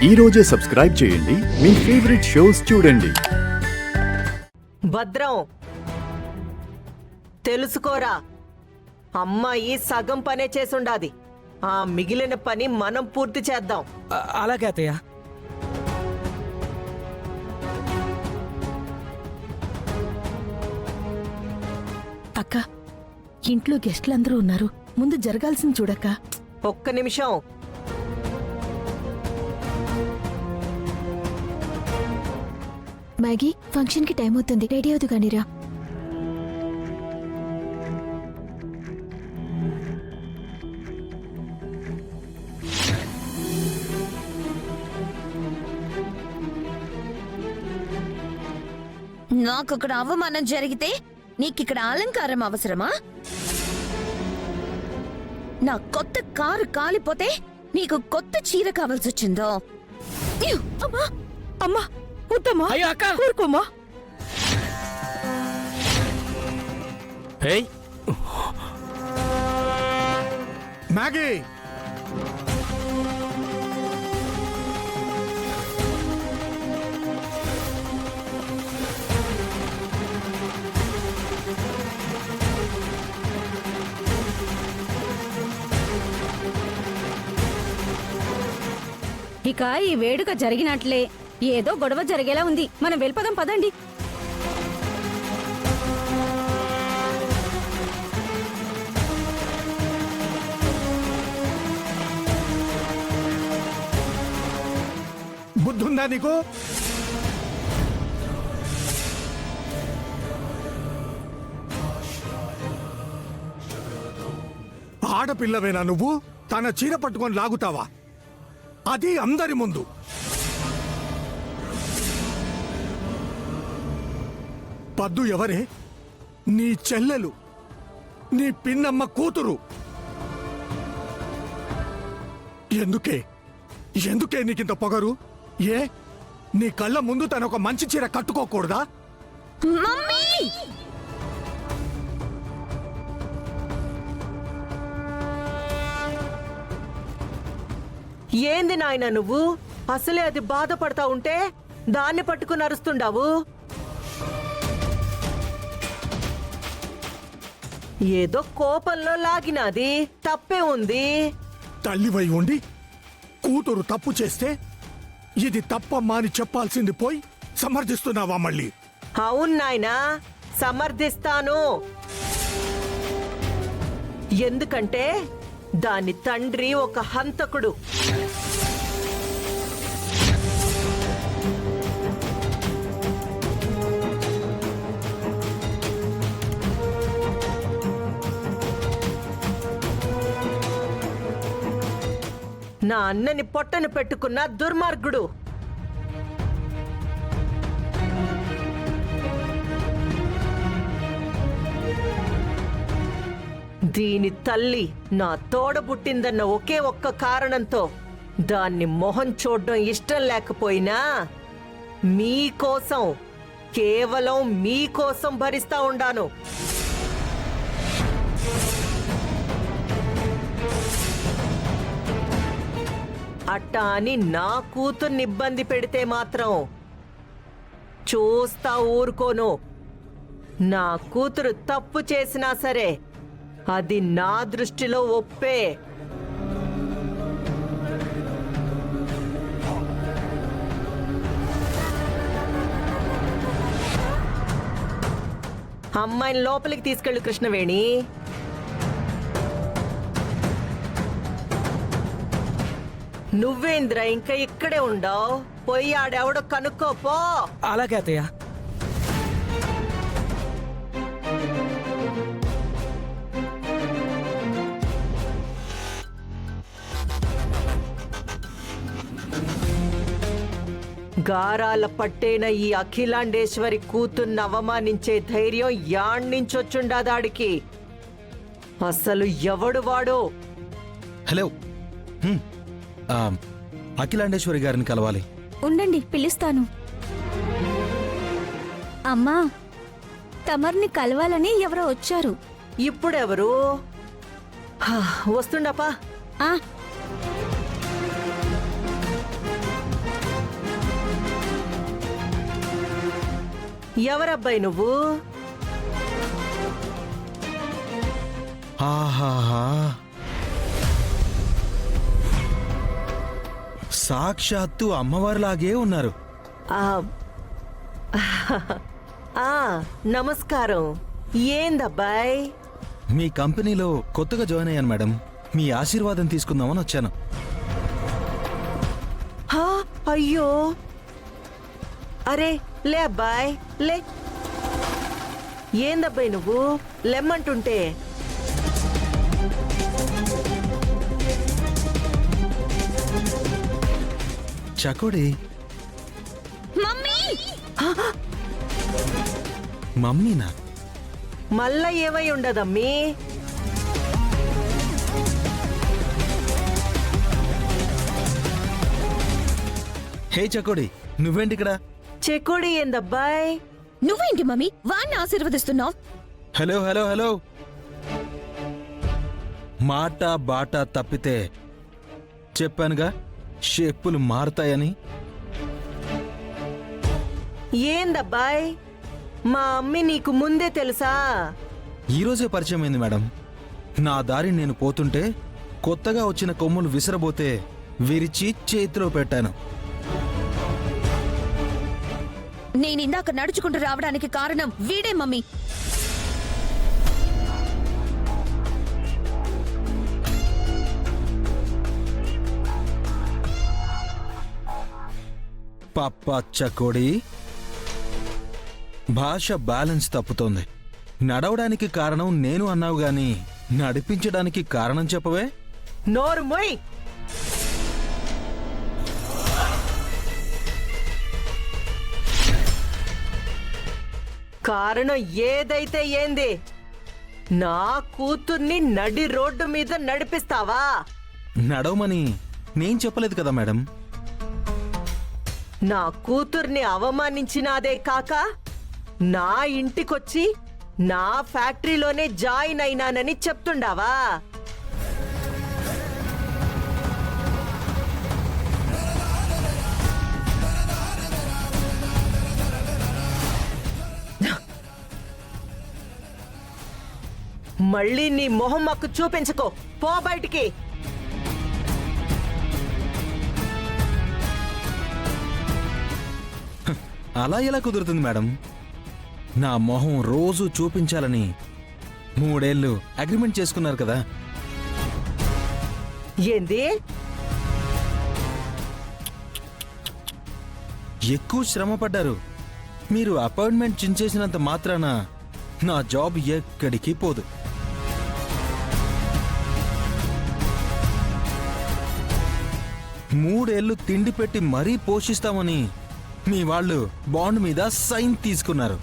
ఈ రోజే సబ్స్క్రైబ్ చేయండి మీ ఫేవరెట్ షోస్ చూడండి. భద్రం, తెలుసుకోరా, అమ్మాయి సగం పనే చేసుండాది. ఆ మిగిలిన పని మనం పూర్తి చేద్దాం. అలాగే అత్తయ్య. అక్క, ఇంట్లో గెస్ట్లందరూ ఉన్నారు. ముందు జరగాల్సింది చూడక్క. ఒక్క నిమిషం. మ్యాగీ, ఫంక్షన్ కి టైం అవుతుంది, రెడీ అవుతు కానీరా. నాకు ఇక్కడ అవమానం జరిగితే నీకిక్కడ అలంకారం అవసరమా? నా కొత్త కారు కాలిపోతే నీకు కొత్త చీర కావాల్సి వచ్చిందో? అమ్మా అమ్మా, వద్దమ్మా, అయ్యో అక్క, ఊరుకోమ్మా. మ్యాగీ, ఇక ఈ వేడుక జరిగినట్లే. ఏదో గొడవ జరిగేలా ఉంది. మనం వెళ్ళిపోదాం పదండి. బుద్ధుందా నీకు? ఆడపిల్లవేనా నువ్వు? తన చీర పట్టుకొని లాగుతావా? అది అందరి ముందు. పద్దు ఎవరే? నీ చెల్లెలు, నీ పిన్నమ్మ కూతురు. ఎందుకే ఎందుకే నీకింత పొగరు? ఏ నీ కళ్ళ ముందు తన ఒక మంచి చీర కట్టుకోకూడదా? మమ్మీ! ఏంది నాయన నువ్వు? అసలే అది బాధపడతా ఉంటే దాన్ని పట్టుకుని అరుస్తుండావు. ఏదో కోపంలో లాగినది, తప్పే ఉంది. తల్లివై ఉండి కూతురు తప్పు చేస్తే ఇది తప్పమ్మా అని చెప్పాల్సింది పోయి సమర్థిస్తున్నావా మళ్ళీ? అవును నాయనా, సమర్థిస్తాను. ఎందుకంటే దాని తండ్రి ఒక హంతకుడు. నా అన్నని పొట్టను పెట్టుకున్న దుర్మార్గుడు. దీని తల్లి నా తోడబుట్టిందన్న ఒకే ఒక్క కారణంతో దాన్ని మొహం చూడడం ఇష్టం లేకపోయినా మీకోసం, కేవలం మీకోసం భరిస్తా ఉండాను. అట్టా అని నా కూతుర్ని ఇబ్బంది పెడితే మాత్రం చూస్తా ఊరుకోను. నా కూతురు తప్పు చేసినా సరే అది నా దృష్టిలో ఒప్పే. అమ్మాయిని లోపలికి తీసుకెళ్ళు కృష్ణవేణి. నువ్వేంద్ర ఇంకా ఇక్కడే ఉండవు? పోయి ఆడెవడో కనుక్కోపో. అలాగే అత్తయ్య. గారాల పట్టేన ఈ అఖిలాండేశ్వరి కూతుర్ని అవమానించే ధైర్యం యాడ్నించొచ్చుండాదాడికి. అసలు ఎవడు వాడు? హలో, అఖిలాండేశ్వరి గారిని కలవాలి. ఉండండి, పిలుస్తాను. అమ్మా, తమర్ని కలవాలని ఎవరో వచ్చారు. ఇప్పుడెవరు? వస్తుండపా. ఎవరబ్బాయి నువ్వు? ఆహాహా, సాక్షాత్తు అమ్మవారిలాగే ఉన్నారు. ఆ, ఆ, నమస్కారం. ఏందబ్బాయ్? మీ కంపెనీలో కొత్తగా జాయిన్ అయ్యాను మేడం. మీ ఆశీర్వాదం తీసుకుందామని వచ్చాను. హా, అయ్యో, అరే లే అబ్బాయ్ లే. ఏందబ్బాయి నువ్వు లెమ్మంటుంటే? చకోడి, మమ్మీ మమ్మీనా? మళ్ళా ఏమై ఉండదమ్మీ? హే చకోడి, నువ్వేంటి ఇక్కడ? చెకోడి ఏందబ్బాయ్? నువ్వేంటి మమ్మీ వాణ్ణి ఆశీర్వదిస్తున్నావు? హలో హలో హలో, మాట బాట తప్పితే చెప్పానుగా షేపులు మారుతాయని. ఏందబ్బాయ్, మా అమ్మి నీకు ముందే తెలుసా? ఈరోజే పరిచయం అయింది మేడం. నా దారి నేను పోతుంటే కొత్తగా వచ్చిన కొమ్ములు విసిరబోతే విరిచి చేతిలో పెట్టాను. నేనిందాక నడుచుకుంటూ రావడానికి కారణం వీడే మమ్మీ. పప్పా చకోడి, భాష బ్యాలెన్స్ తప్పుతోంది. నడవడానికి కారణం నేను అన్నావు గాని నడిపించడానికి కారణం చెప్పవే. నోరు మొయ్. కారణం ఏదైతే ఏంది, నా కూతుర్ని నడి రోడ్డు మీద నడిపిస్తావా? నడవమని నేను చెప్పలేదు కదా మేడం. నా కూతుర్ని అవమానించినాదే కాక నా ఇంటికొచ్చి నా ఫ్యాక్టరీలోనే జాయిన్ అయినానని చెప్తుండావా? మళ్ళీ నీ మొహం మాకు చూపించుకో. పో బయటికి. అలా ఎలా కుదురుతుంది మేడం? నా మొహం రోజు చూపించాలని 3 ఏళ్ళు అగ్రిమెంట్ చేసుకున్నారు కదా. ఏంది? ఎక్కువ శ్రమ పడ్డారు. మీరు అపాయింట్మెంట్ చించేసినంత మాత్రాన నా జాబ్ ఎక్కడికి పోదు. మూడేళ్లు తిండి పెట్టి మరీ పోషిస్తామని మీ వాళ్ళు బాండ్ మీద సైన్ తీసుకున్నారు.